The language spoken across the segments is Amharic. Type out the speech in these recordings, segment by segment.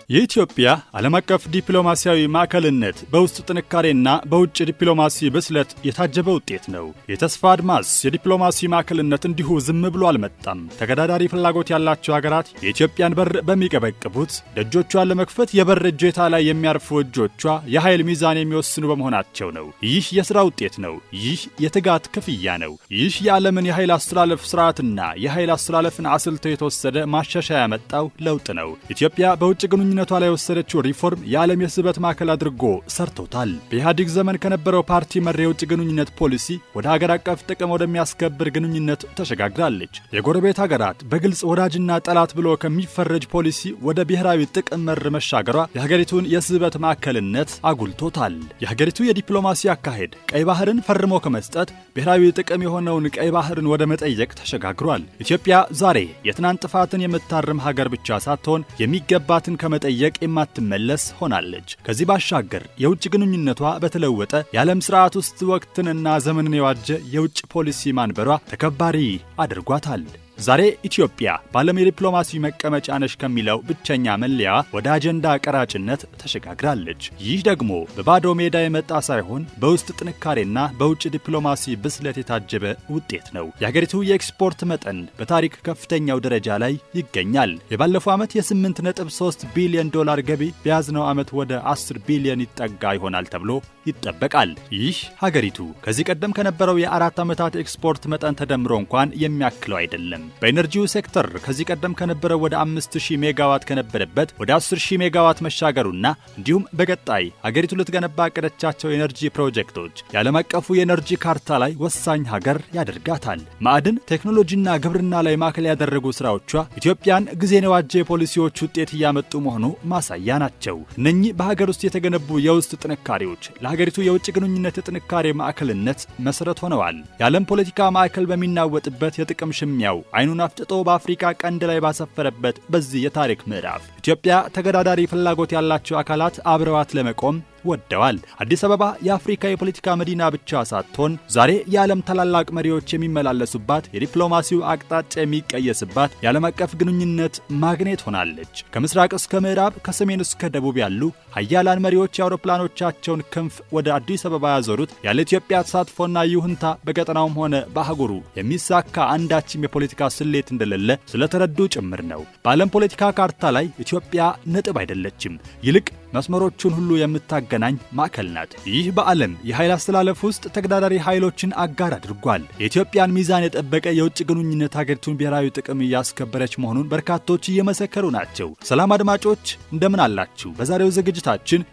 የኢትዮጵያ ዓለም አቀፍ ዲፕሎማሲያዊ ማዕከልነት በውስጥ ጥንካሬና በውጭ ዲፕሎማሲ ብስለት የታጀበ ውጤት ነው። የተስፋ አድማስ የዲፕሎማሲ ማዕከልነት እንዲሁ ዝም ብሎ አልመጣም። ተገዳዳሪ ፍላጎት ያላቸው ሀገራት የኢትዮጵያን በር በሚቀበቅቡት ደጆቿን ለመክፈት የበር እጀታ ላይ የሚያርፉ እጆቿ የኃይል ሚዛን የሚወስኑ በመሆናቸው ነው። ይህ የሥራ ውጤት ነው። ይህ የትጋት ክፍያ ነው። ይህ የዓለምን የኃይል አስተላለፍ ስርዓትና የኃይል አስተላለፍን አስልቶ የተወሰደ ማሻሻያ ያመጣው ለውጥ ነው። ኢትዮጵያ በውጭ ግንኙነቷ ላይ ወሰደችው ሪፎርም የዓለም የስበት ማዕከል አድርጎ ሰርቶታል። በኢህአዴግ ዘመን ከነበረው ፓርቲ መር የውጭ ግንኙነት ፖሊሲ ወደ ሀገር አቀፍ ጥቅም ወደሚያስከብር ግንኙነት ተሸጋግራለች። የጎረቤት ሀገራት በግልጽ ወዳጅና ጠላት ብሎ ከሚፈረጅ ፖሊሲ ወደ ብሔራዊ ጥቅም መር መሻገሯ የሀገሪቱን የስበት ማዕከልነት አጉልቶታል። የሀገሪቱ የዲፕሎማሲ አካሄድ ቀይ ባህርን ፈርሞ ከመስጠት ብሔራዊ ጥቅም የሆነውን ቀይ ባህርን ወደ መጠየቅ ተሸጋግሯል። ኢትዮጵያ ዛሬ የትናንት ጥፋትን የምታርም ሀገር ብቻ ሳትሆን የሚገባትን ከመጠየቅ የማትመለስ ሆናለች። ከዚህ ባሻገር የውጭ ግንኙነቷ በተለወጠ የዓለም ስርዓት ውስጥ ወቅትንና ዘመንን የዋጀ የውጭ ፖሊሲ ማንበሯ ተከባሪ አድርጓታል። ዛሬ ኢትዮጵያ በዓለም የዲፕሎማሲ መቀመጫ ነሽ ከሚለው ብቸኛ መለያ ወደ አጀንዳ ቀራጭነት ተሸጋግራለች። ይህ ደግሞ በባዶ ሜዳ የመጣ ሳይሆን በውስጥ ጥንካሬና በውጭ ዲፕሎማሲ ብስለት የታጀበ ውጤት ነው። የሀገሪቱ የኤክስፖርት መጠን በታሪክ ከፍተኛው ደረጃ ላይ ይገኛል። የባለፈው ዓመት የ8.3 ቢሊዮን ዶላር ገቢ በያዝነው ዓመት ወደ 10 ቢሊዮን ይጠጋ ይሆናል ተብሎ ይጠበቃል። ይህ ሀገሪቱ ከዚህ ቀደም ከነበረው የ4 ዓመታት ኤክስፖርት መጠን ተደምሮ እንኳን የሚያክለው አይደለም። በኢነርጂው ሴክተር ከዚህ ቀደም ከነበረው ወደ 5000 ሜጋዋት ከነበረበት ወደ 10000 ሜጋዋት መሻገሩና እንዲሁም በቀጣይ ሀገሪቱ ልትገነባ ያቀደቻቸው የኤነርጂ ፕሮጀክቶች የዓለም አቀፉ የኤነርጂ ካርታ ላይ ወሳኝ ሀገር ያደርጋታል። ማዕድን፣ ቴክኖሎጂና ግብርና ላይ ማዕከል ያደረጉ ስራዎቿ ኢትዮጵያን ጊዜን የዋጀ የፖሊሲዎች ውጤት እያመጡ መሆኑ ማሳያ ናቸው። እነኚህ በሀገር ውስጥ የተገነቡ የውስጥ ጥንካሬዎች ለሀገሪቱ የውጭ ግንኙነት የጥንካሬ ማዕከልነት መሰረት ሆነዋል። የዓለም ፖለቲካ ማዕከል በሚናወጥበት የጥቅም ሽሚያው አይኑን አፍጥጦ በአፍሪካ ቀንድ ላይ ባሰፈረበት በዚህ የታሪክ ምዕራፍ ኢትዮጵያ ተገዳዳሪ ፍላጎት ያላቸው አካላት አብረዋት ለመቆም ወደዋል። አዲስ አበባ የአፍሪካ የፖለቲካ መዲና ብቻ ሳትሆን ዛሬ የዓለም ታላላቅ መሪዎች የሚመላለሱባት፣ የዲፕሎማሲው አቅጣጫ የሚቀየስባት የዓለም አቀፍ ግንኙነት ማግኔት ሆናለች። ከምስራቅ እስከ ምዕራብ፣ ከሰሜን እስከ ደቡብ ያሉ ሀያላን መሪዎች የአውሮፕላኖቻቸውን ክንፍ ወደ አዲስ አበባ ያዞሩት ያለ ኢትዮጵያ ተሳትፎና ይሁንታ በቀጠናውም ሆነ በአህጉሩ የሚሳካ አንዳችም የፖለቲካ ስሌት እንደሌለ ስለተረዱ ጭምር ነው። በዓለም ፖለቲካ ካርታ ላይ ኢትዮጵያ ነጥብ አይደለችም፣ ይልቅ መስመሮቹን ሁሉ የምታገናኝ ማዕከል ናት። ይህ በዓለም የኃይል አስተላለፍ ውስጥ ተገዳዳሪ ኃይሎችን አጋር አድርጓል። የኢትዮጵያን ሚዛን የጠበቀ የውጭ ግንኙነት ሀገሪቱን ብሔራዊ ጥቅም እያስከበረች መሆኑን በርካቶች እየመሰከሩ ናቸው። ሰላም አድማጮች እንደምን አላችሁ? በዛሬው ዝግጅታችን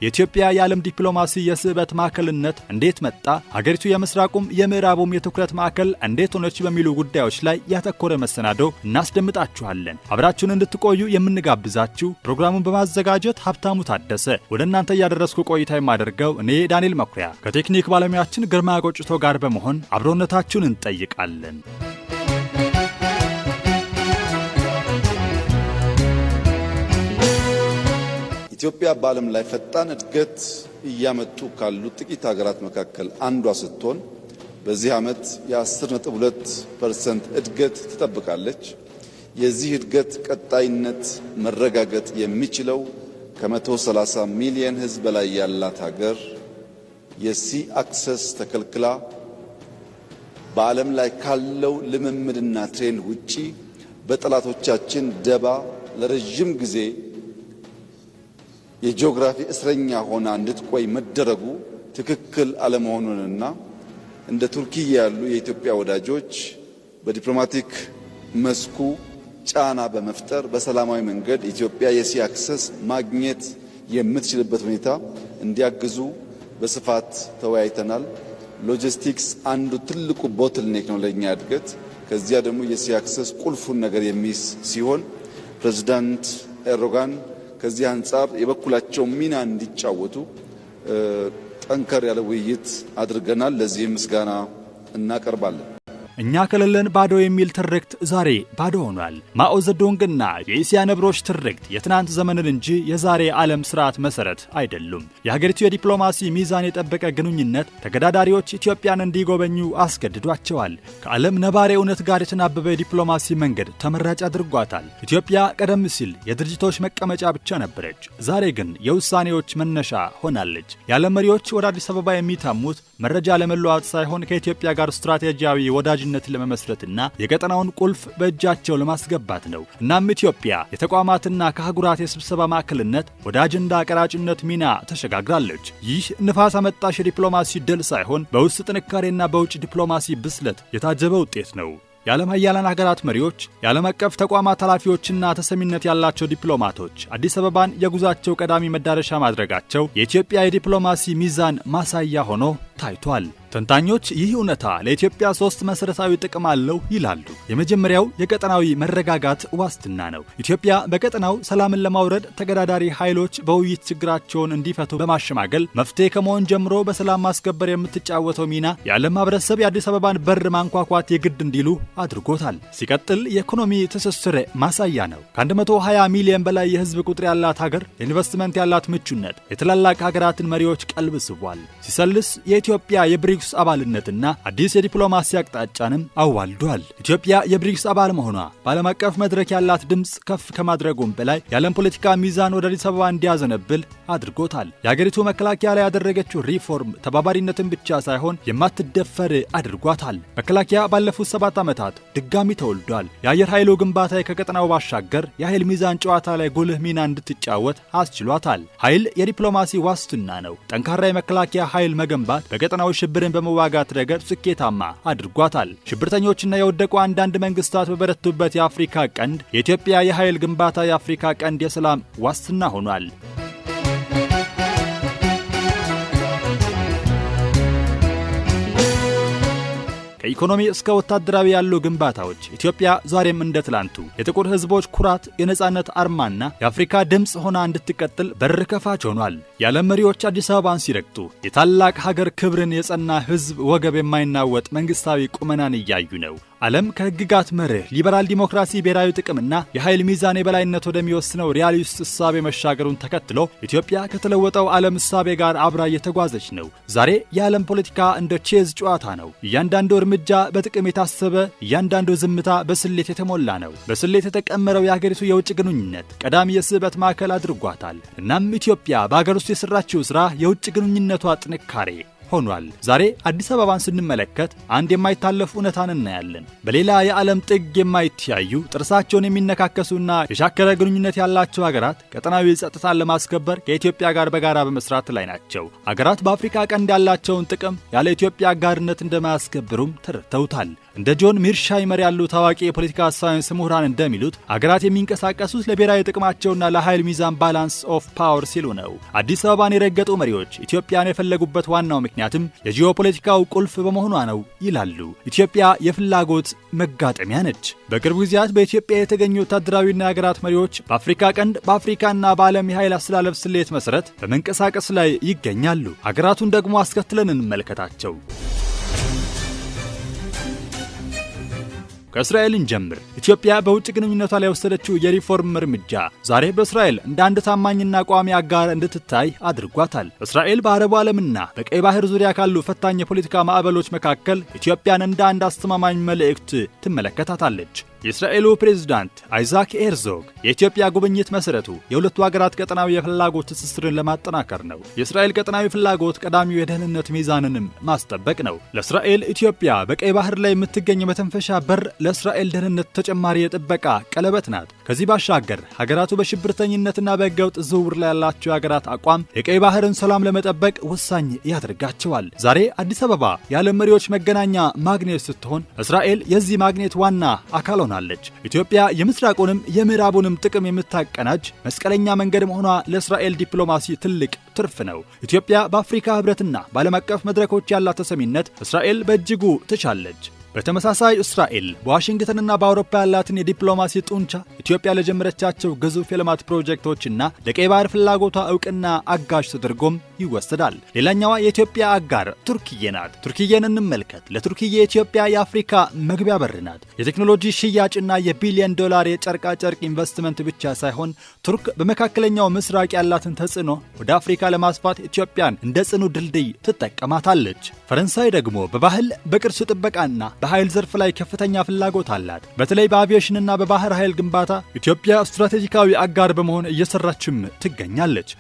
የኢትዮጵያ የዓለም ዲፕሎማሲ የስበት ማዕከልነት እንዴት መጣ፣ ሀገሪቱ የምስራቁም የምዕራቡም የትኩረት ማዕከል እንዴት ሆነች በሚሉ ጉዳዮች ላይ ያተኮረ መሰናዶ እናስደምጣችኋለን። አብራችሁን እንድትቆዩ የምንጋብዛችሁ ፕሮግራሙን በማዘጋጀት ሀብታሙ ታደሰ ወደ እናንተ እያደረስኩ ቆይታ የማደርገው እኔ ዳንኤል መኩሪያ ከቴክኒክ ባለሙያችን ግርማ ቆጭቶ ጋር በመሆን አብሮነታችሁን እንጠይቃለን። ኢትዮጵያ በዓለም ላይ ፈጣን እድገት እያመጡ ካሉ ጥቂት ሀገራት መካከል አንዷ ስትሆን በዚህ ዓመት የ10.2% እድገት ትጠብቃለች። የዚህ እድገት ቀጣይነት መረጋገጥ የሚችለው ከ130 ሚሊዮን ሕዝብ በላይ ያላት ሀገር የሲ አክሰስ ተከልክላ በዓለም ላይ ካለው ልምምድና ትሬንድ ውጪ በጠላቶቻችን ደባ ለረጅም ጊዜ የጂኦግራፊ እስረኛ ሆና እንድትቆይ መደረጉ ትክክል አለመሆኑንና እንደ ቱርኪ ያሉ የኢትዮጵያ ወዳጆች በዲፕሎማቲክ መስኩ ጫና በመፍጠር በሰላማዊ መንገድ ኢትዮጵያ የሲ አክሰስ ማግኘት የምትችልበት ሁኔታ እንዲያግዙ በስፋት ተወያይተናል። ሎጂስቲክስ አንዱ ትልቁ ቦትልኔክ ነው ለኛ እድገት። ከዚያ ደግሞ የሲ አክሰስ ቁልፉን ነገር የሚይዝ ሲሆን ፕሬዝዳንት ኤርዶጋን ከዚህ አንጻር የበኩላቸው ሚና እንዲጫወቱ ጠንከር ያለ ውይይት አድርገናል። ለዚህም ምስጋና እናቀርባለን። እኛ ከሌለን ባዶ የሚል ትርክት ዛሬ ባዶ ሆኗል። ማኦ ዘዶንግና የእስያ ነብሮች ትርክት የትናንት ዘመንን እንጂ የዛሬ ዓለም ስርዓት መሰረት አይደሉም። የሀገሪቱ የዲፕሎማሲ ሚዛን የጠበቀ ግንኙነት ተገዳዳሪዎች ኢትዮጵያን እንዲጎበኙ አስገድዷቸዋል። ከዓለም ነባሪ እውነት ጋር የተናበበ የዲፕሎማሲ መንገድ ተመራጭ አድርጓታል። ኢትዮጵያ ቀደም ሲል የድርጅቶች መቀመጫ ብቻ ነበረች። ዛሬ ግን የውሳኔዎች መነሻ ሆናለች። የዓለም መሪዎች ወደ አዲስ አበባ የሚታሙት መረጃ ለመለዋወጥ ሳይሆን ከኢትዮጵያ ጋር ስትራቴጂያዊ ወዳጅነትን ለመመስረትና የቀጠናውን ቁልፍ በእጃቸው ለማስገባት ነው። እናም ኢትዮጵያ የተቋማትና ከአህጉራት የስብሰባ ማዕከልነት ወደ አጀንዳ ቀራጭነት ሚና ተሸጋግራለች። ይህ ንፋስ አመጣሽ የዲፕሎማሲ ድል ሳይሆን በውስጥ ጥንካሬና በውጭ ዲፕሎማሲ ብስለት የታጀበ ውጤት ነው። የዓለም ሀያላን ሀገራት መሪዎች፣ የዓለም አቀፍ ተቋማት ኃላፊዎችና ተሰሚነት ያላቸው ዲፕሎማቶች አዲስ አበባን የጉዟቸው ቀዳሚ መዳረሻ ማድረጋቸው የኢትዮጵያ የዲፕሎማሲ ሚዛን ማሳያ ሆኖ ታይቷል። ተንታኞች ይህ እውነታ ለኢትዮጵያ 3 መሰረታዊ ጥቅም አለው ይላሉ። የመጀመሪያው የቀጠናዊ መረጋጋት ዋስትና ነው። ኢትዮጵያ በቀጠናው ሰላምን ለማውረድ ተገዳዳሪ ኃይሎች በውይይት ችግራቸውን እንዲፈቱ በማሸማገል መፍትሄ ከመሆን ጀምሮ በሰላም ማስከበር የምትጫወተው ሚና የዓለም ማህበረሰብ የአዲስ አበባን በር ማንኳኳት የግድ እንዲሉ አድርጎታል። ሲቀጥል የኢኮኖሚ ትስስር ማሳያ ነው። ከ120 ሚሊዮን በላይ የህዝብ ቁጥር ያላት ሀገር የኢንቨስትመንት ያላት ምቹነት የትላላቅ ሀገራትን መሪዎች ቀልብ ስቧል። ሲሰልስ የኢትዮጵያ የብሪክስ አባልነትና አዲስ የዲፕሎማሲ አቅጣጫንም አዋልዷል። ኢትዮጵያ የብሪክስ አባል መሆኗ በዓለም አቀፍ መድረክ ያላት ድምፅ ከፍ ከማድረጉም በላይ የዓለም ፖለቲካ ሚዛን ወደ አዲስ አበባ እንዲያዘነብል አድርጎታል። የአገሪቱ መከላከያ ላይ ያደረገችው ሪፎርም ተባባሪነትን ብቻ ሳይሆን የማትደፈር አድርጓታል። መከላከያ ባለፉት 7 ዓመታት ድጋሚ ተወልዷል። የአየር ኃይሉ ግንባታ ከቀጠናው ባሻገር የኃይል ሚዛን ጨዋታ ላይ ጉልህ ሚና እንድትጫወት አስችሏታል። ኃይል የዲፕሎማሲ ዋስትና ነው። ጠንካራ የመከላከያ ኃይል መገንባት በቀጠናው ሽብርን በመዋጋት ረገድ ስኬታማ አድርጓታል። ሽብርተኞችና የወደቁ አንዳንድ መንግስታት በበረቱበት የአፍሪካ ቀንድ የኢትዮጵያ የኃይል ግንባታ የአፍሪካ ቀንድ የሰላም ዋስትና ሆኗል። ከኢኮኖሚ እስከ ወታደራዊ ያሉ ግንባታዎች ኢትዮጵያ ዛሬም እንደ ትላንቱ የጥቁር ህዝቦች ኩራት፣ የነጻነት አርማና የአፍሪካ ድምፅ ሆና እንድትቀጥል በር ከፋች ሆኗል። የዓለም መሪዎች አዲስ አበባን ሲረግጡ የታላቅ ሀገር ክብርን፣ የጸና ህዝብ ወገብ የማይናወጥ መንግስታዊ ቁመናን እያዩ ነው። ዓለም ከህግጋት መርህ፣ ሊበራል ዲሞክራሲ፣ ብሔራዊ ጥቅምና የኃይል ሚዛን የበላይነት ወደሚወስነው ሪያሊስት እሳቤ መሻገሩን ተከትሎ ኢትዮጵያ ከተለወጠው ዓለም እሳቤ ጋር አብራ እየተጓዘች ነው። ዛሬ የዓለም ፖለቲካ እንደ ቼዝ ጨዋታ ነው። እያንዳንዱ እርምጃ በጥቅም የታሰበ፣ እያንዳንዱ ዝምታ በስሌት የተሞላ ነው። በስሌት የተቀመረው የሀገሪቱ የውጭ ግንኙነት ቀዳሚ የስበት ማዕከል አድርጓታል። እናም ኢትዮጵያ በሀገር ውስጥ የሰራችው ሥራ የውጭ ግንኙነቷ ጥንካሬ ሆኗል። ዛሬ አዲስ አበባን ስንመለከት አንድ የማይታለፍ እውነታን እናያለን። በሌላ የዓለም ጥግ የማይተያዩ ጥርሳቸውን የሚነካከሱና የሻከረ ግንኙነት ያላቸው ሀገራት ቀጠናዊ ጸጥታን ለማስከበር ከኢትዮጵያ ጋር በጋራ በመስራት ላይ ናቸው። ሀገራት በአፍሪካ ቀንድ ያላቸውን ጥቅም ያለ ኢትዮጵያ አጋርነት እንደማያስከብሩም ተረድተውታል። እንደ ጆን ሚርሻይመር ያሉ ታዋቂ የፖለቲካ ሳይንስ ምሁራን እንደሚሉት ሀገራት የሚንቀሳቀሱት ለብሔራዊ ጥቅማቸውና ለኃይል ሚዛን ባላንስ ኦፍ ፓወር ሲሉ ነው። አዲስ አበባን የረገጡ መሪዎች ኢትዮጵያን የፈለጉበት ዋናው ምክንያትም የጂኦፖለቲካው ቁልፍ በመሆኗ ነው ይላሉ። ኢትዮጵያ የፍላጎት መጋጠሚያ ነች። በቅርብ ጊዜያት በኢትዮጵያ የተገኙ ወታደራዊና የሀገራት መሪዎች በአፍሪካ ቀንድ፣ በአፍሪካና በዓለም የኃይል አስተላለፍ ስሌት መሰረት በመንቀሳቀስ ላይ ይገኛሉ። ሀገራቱን ደግሞ አስከትለን እንመልከታቸው። ከእስራኤልን ጀምር። ኢትዮጵያ በውጭ ግንኙነቷ ላይ የወሰደችው የሪፎርም እርምጃ ዛሬ በእስራኤል እንደ አንድ ታማኝና ቋሚ አጋር እንድትታይ አድርጓታል። እስራኤል በአረቡ ዓለምና በቀይ ባህር ዙሪያ ካሉ ፈታኝ የፖለቲካ ማዕበሎች መካከል ኢትዮጵያን እንደ አንድ አስተማማኝ መልእክት ትመለከታታለች። የእስራኤሉ ፕሬዝዳንት አይዛክ ሄርዞግ የኢትዮጵያ ጉብኝት መሰረቱ የሁለቱ ሀገራት ቀጠናዊ የፍላጎት ትስስርን ለማጠናከር ነው። የእስራኤል ቀጠናዊ ፍላጎት ቀዳሚው የደህንነት ሚዛንንም ማስጠበቅ ነው። ለእስራኤል ኢትዮጵያ በቀይ ባህር ላይ የምትገኝ መተንፈሻ በር ለእስራኤል ደህንነት ተጨማሪ የጥበቃ ቀለበት ናት። ከዚህ ባሻገር ሀገራቱ በሽብርተኝነትና በህገወጥ ዝውውር ላይ ያላቸው የሀገራት አቋም የቀይ ባህርን ሰላም ለመጠበቅ ወሳኝ ያደርጋቸዋል። ዛሬ አዲስ አበባ የዓለም መሪዎች መገናኛ ማግኔት ስትሆን እስራኤል የዚህ ማግኔት ዋና አካል ሆናለች። ኢትዮጵያ የምስራቁንም የምዕራቡንም ጥቅም የምታቀናጅ መስቀለኛ መንገድ መሆኗ ለእስራኤል ዲፕሎማሲ ትልቅ ትርፍ ነው። ኢትዮጵያ በአፍሪካ ህብረትና በዓለም አቀፍ መድረኮች ያላት ተሰሚነት እስራኤል በእጅጉ ትቻለች። በተመሳሳይ እስራኤል በዋሽንግተንና በአውሮፓ ያላትን የዲፕሎማሲ ጡንቻ ኢትዮጵያ ለጀመረቻቸው ግዙፍ የልማት ፕሮጀክቶችና ለቀይ ባህር ፍላጎቷ እውቅና አጋዥ ተደርጎም ይወሰዳል። ሌላኛዋ የኢትዮጵያ አጋር ቱርክዬ ናት። ቱርክዬን እንመልከት። ለቱርክዬ ኢትዮጵያ የአፍሪካ መግቢያ በር ናት። የቴክኖሎጂ ሽያጭና የቢሊዮን ዶላር የጨርቃ ጨርቅ ኢንቨስትመንት ብቻ ሳይሆን ቱርክ በመካከለኛው ምስራቅ ያላትን ተጽዕኖ ወደ አፍሪካ ለማስፋት ኢትዮጵያን እንደ ጽኑ ድልድይ ትጠቀማታለች። ፈረንሳይ ደግሞ በባህል በቅርስ ጥበቃና በኃይል ዘርፍ ላይ ከፍተኛ ፍላጎት አላት። በተለይ በአቪዬሽንና በባህር ኃይል ግንባታ ኢትዮጵያ ስትራቴጂካዊ አጋር በመሆን እየሰራችም ትገኛለች።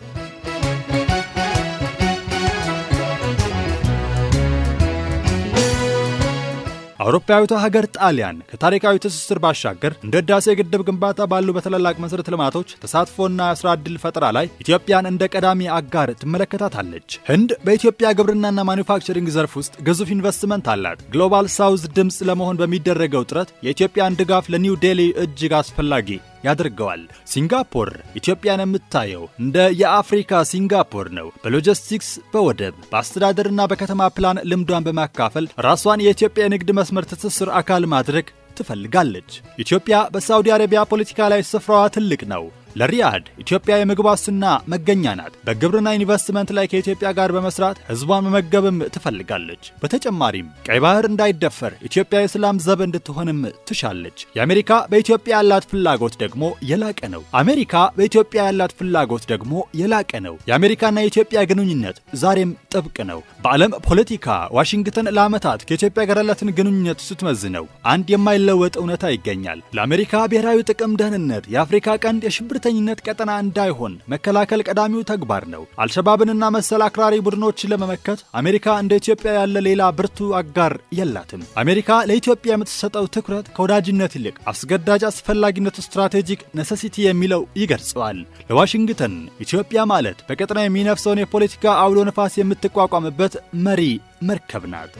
አውሮፓዊቷ ሀገር ጣሊያን ከታሪካዊ ትስስር ባሻገር እንደ ህዳሴ ግድብ ግንባታ ባሉ በተላላቅ መሰረተ ልማቶች ተሳትፎና የሥራ ዕድል ፈጠራ ላይ ኢትዮጵያን እንደ ቀዳሚ አጋር ትመለከታታለች። ህንድ በኢትዮጵያ ግብርናና ማኒፋክቸሪንግ ዘርፍ ውስጥ ግዙፍ ኢንቨስትመንት አላት። ግሎባል ሳውዝ ድምፅ ለመሆን በሚደረገው ጥረት የኢትዮጵያን ድጋፍ ለኒው ዴሊ እጅግ አስፈላጊ ያደርገዋል። ሲንጋፖር ኢትዮጵያን የምታየው እንደ የአፍሪካ ሲንጋፖር ነው። በሎጂስቲክስ፣ በወደብ፣ በአስተዳደርና በከተማ ፕላን ልምዷን በማካፈል ራሷን የኢትዮጵያ የንግድ መስመር ትስስር አካል ማድረግ ትፈልጋለች። ኢትዮጵያ በሳዑዲ አረቢያ ፖለቲካ ላይ ስፍራዋ ትልቅ ነው። ለሪያድ ኢትዮጵያ የምግብ ዋስትና መገኛ ናት። በግብርና ኢንቨስትመንት ላይ ከኢትዮጵያ ጋር በመስራት ህዝቧን መመገብም ትፈልጋለች። በተጨማሪም ቀይ ባህር እንዳይደፈር ኢትዮጵያ የሰላም ዘብ እንድትሆንም ትሻለች። የአሜሪካ በኢትዮጵያ ያላት ፍላጎት ደግሞ የላቀ ነው። የአሜሪካና የኢትዮጵያ ግንኙነት ዛሬም ጥብቅ ነው። በዓለም ፖለቲካ ዋሽንግተን ለዓመታት ከኢትዮጵያ ጋር ያላትን ግንኙነት ስትመዝነው አንድ የማይለወጥ እውነታ ይገኛል። ለአሜሪካ ብሔራዊ ጥቅም ደህንነት የአፍሪካ ቀንድ የሽብርተኝነት ቀጠና እንዳይሆን መከላከል ቀዳሚው ተግባር ነው። አልሸባብንና መሰል አክራሪ ቡድኖችን ለመመከት አሜሪካ እንደ ኢትዮጵያ ያለ ሌላ ብርቱ አጋር የላትም። አሜሪካ ለኢትዮጵያ የምትሰጠው ትኩረት ከወዳጅነት ይልቅ አስገዳጅ አስፈላጊነት ስትራቴጂክ ነሰሲቲ የሚለው ይገልጸዋል። ለዋሽንግተን ኢትዮጵያ ማለት በቀጠና የሚነፍሰውን የፖለቲካ አውሎ ነፋስ የምትቋቋምበት መሪ መርከብ ናት።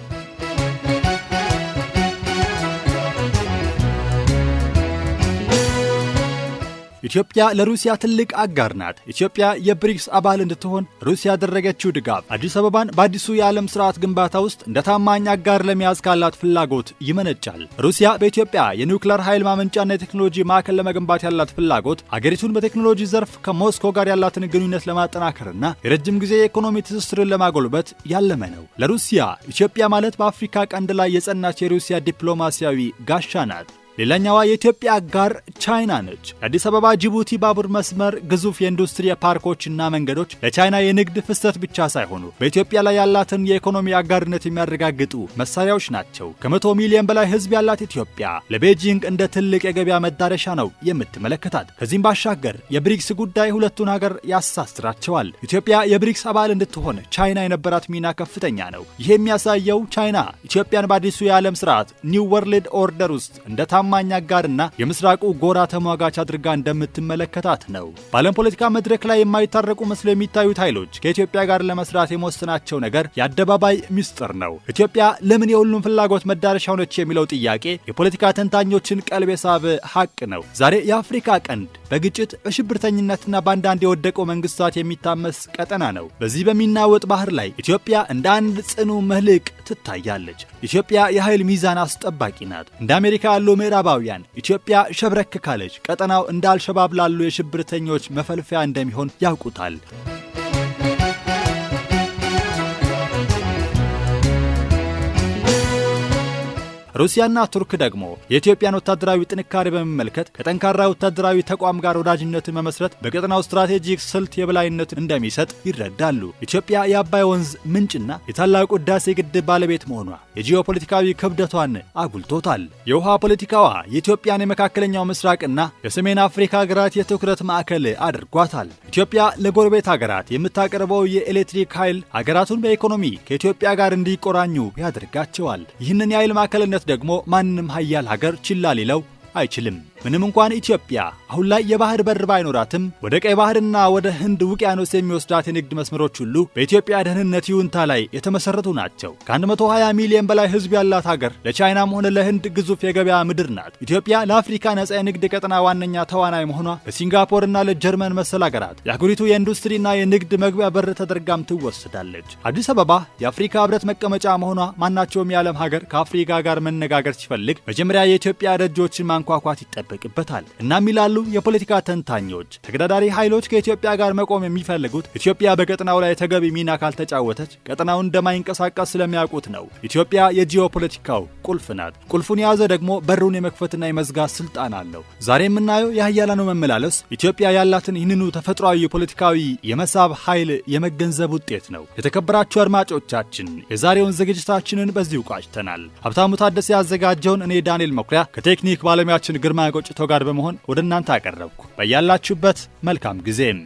ኢትዮጵያ ለሩሲያ ትልቅ አጋር ናት። ኢትዮጵያ የብሪክስ አባል እንድትሆን ሩሲያ ያደረገችው ድጋፍ አዲስ አበባን በአዲሱ የዓለም ስርዓት ግንባታ ውስጥ እንደ ታማኝ አጋር ለመያዝ ካላት ፍላጎት ይመነጫል። ሩሲያ በኢትዮጵያ የኒውክሌር ኃይል ማመንጫና የቴክኖሎጂ ማዕከል ለመገንባት ያላት ፍላጎት አገሪቱን በቴክኖሎጂ ዘርፍ ከሞስኮ ጋር ያላትን ግንኙነት ለማጠናከርና የረጅም ጊዜ የኢኮኖሚ ትስስርን ለማጎልበት ያለመ ነው። ለሩሲያ ኢትዮጵያ ማለት በአፍሪካ ቀንድ ላይ የጸናች የሩሲያ ዲፕሎማሲያዊ ጋሻ ናት። ሌላኛዋ የኢትዮጵያ አጋር ቻይና ነች። የአዲስ አበባ ጅቡቲ ባቡር መስመር፣ ግዙፍ የኢንዱስትሪ ፓርኮችና መንገዶች ለቻይና የንግድ ፍሰት ብቻ ሳይሆኑ በኢትዮጵያ ላይ ያላትን የኢኮኖሚ አጋርነት የሚያረጋግጡ መሳሪያዎች ናቸው። ከ100 ሚሊዮን በላይ ሕዝብ ያላት ኢትዮጵያ ለቤጂንግ እንደ ትልቅ የገበያ መዳረሻ ነው የምትመለከታት። ከዚህም ባሻገር የብሪክስ ጉዳይ ሁለቱን ሀገር ያሳስራቸዋል። ኢትዮጵያ የብሪክስ አባል እንድትሆን ቻይና የነበራት ሚና ከፍተኛ ነው። ይህ የሚያሳየው ቻይና ኢትዮጵያን በአዲሱ የዓለም ስርዓት ኒው ወርልድ ኦርደር ውስጥ እንደ ታማኝ አጋርና የምስራቁ ጎራ ተሟጋች አድርጋ እንደምትመለከታት ነው። በዓለም ፖለቲካ መድረክ ላይ የማይታረቁ መስለው የሚታዩት ኃይሎች ከኢትዮጵያ ጋር ለመስራት የመወሰናቸው ነገር የአደባባይ ሚስጥር ነው። ኢትዮጵያ ለምን የሁሉም ፍላጎት መዳረሻ ሆነች የሚለው ጥያቄ የፖለቲካ ተንታኞችን ቀልብ የሳበ ሀቅ ነው። ዛሬ የአፍሪካ ቀንድ በግጭት በሽብርተኝነትና በአንዳንድ የወደቁ መንግስታት የሚታመስ ቀጠና ነው። በዚህ በሚናወጥ ባህር ላይ ኢትዮጵያ እንደ አንድ ጽኑ መልህቅ ትታያለች። ኢትዮጵያ የኃይል ሚዛን አስጠባቂ ናት። እንደ አሜሪካ ያሉ ምዕራባውያን ኢትዮጵያ ሸብረክ ካለች ቀጠናው እንደ አልሸባብ ላሉ የሽብርተኞች መፈልፈያ እንደሚሆን ያውቁታል። ሩሲያና ቱርክ ደግሞ የኢትዮጵያን ወታደራዊ ጥንካሬ በመመልከት ከጠንካራ ወታደራዊ ተቋም ጋር ወዳጅነትን መመስረት በቀጠናው ስትራቴጂክ ስልት የበላይነት እንደሚሰጥ ይረዳሉ። ኢትዮጵያ የአባይ ወንዝ ምንጭና የታላቁ ህዳሴ ግድብ ባለቤት መሆኗ የጂኦፖለቲካዊ ክብደቷን አጉልቶታል። የውሃ ፖለቲካዋ የኢትዮጵያን የመካከለኛው ምስራቅና የሰሜን አፍሪካ ሀገራት የትኩረት ማዕከል አድርጓታል። ኢትዮጵያ ለጎረቤት ሀገራት የምታቀርበው የኤሌክትሪክ ኃይል ሀገራቱን በኢኮኖሚ ከኢትዮጵያ ጋር እንዲቆራኙ ያደርጋቸዋል። ይህንን የኃይል ማዕከልነት ደግሞ ማንም ሀያል ሀገር ችላ ሊለው አይችልም። ምንም እንኳን ኢትዮጵያ አሁን ላይ የባህር በር ባይኖራትም ወደ ቀይ ባህርና ወደ ህንድ ውቅያኖስ የሚወስዳት የንግድ መስመሮች ሁሉ በኢትዮጵያ ደህንነት ይሁንታ ላይ የተመሰረቱ ናቸው። ከ120 ሚሊዮን በላይ ህዝብ ያላት ሀገር ለቻይናም ሆነ ለህንድ ግዙፍ የገበያ ምድር ናት። ኢትዮጵያ ለአፍሪካ ነጻ የንግድ ቀጠና ዋነኛ ተዋናይ መሆኗ ለሲንጋፖርና ለጀርመን መሰል ሀገራት የአገሪቱ የኢንዱስትሪና የንግድ መግቢያ በር ተደርጋም ትወሰዳለች። አዲስ አበባ የአፍሪካ ህብረት መቀመጫ መሆኗ ማናቸውም የዓለም ሀገር ከአፍሪካ ጋር መነጋገር ሲፈልግ መጀመሪያ የኢትዮጵያ ደጆችን ማንኳኳት ይጠበቅበታል። እናም ይላሉ የፖለቲካ ተንታኞች ተገዳዳሪ ኃይሎች ከኢትዮጵያ ጋር መቆም የሚፈልጉት ኢትዮጵያ በቀጠናው ላይ ተገቢ ሚና ካልተጫወተች ቀጠናው እንደማይንቀሳቀስ ስለሚያውቁት ነው። ኢትዮጵያ የጂኦፖለቲካው ቁልፍ ናት። ቁልፉን የያዘ ደግሞ በሩን የመክፈትና የመዝጋት ስልጣን አለው። ዛሬ የምናየው የኃያላኑ መመላለስ ኢትዮጵያ ያላትን ይህንኑ ተፈጥሯዊ ፖለቲካዊ የመሳብ ኃይል የመገንዘብ ውጤት ነው። የተከበራችሁ አድማጮቻችን የዛሬውን ዝግጅታችንን በዚሁ ቋጭተናል። ሀብታሙ ታደሰ ያዘጋጀውን እኔ ዳንኤል መኩሪያ ከቴክኒክ ባለሙያችን ግርማ ቆጭቶ ጋር በመሆን ወደ እናንተ አቀረብኩ። በያላችሁበት መልካም ጊዜም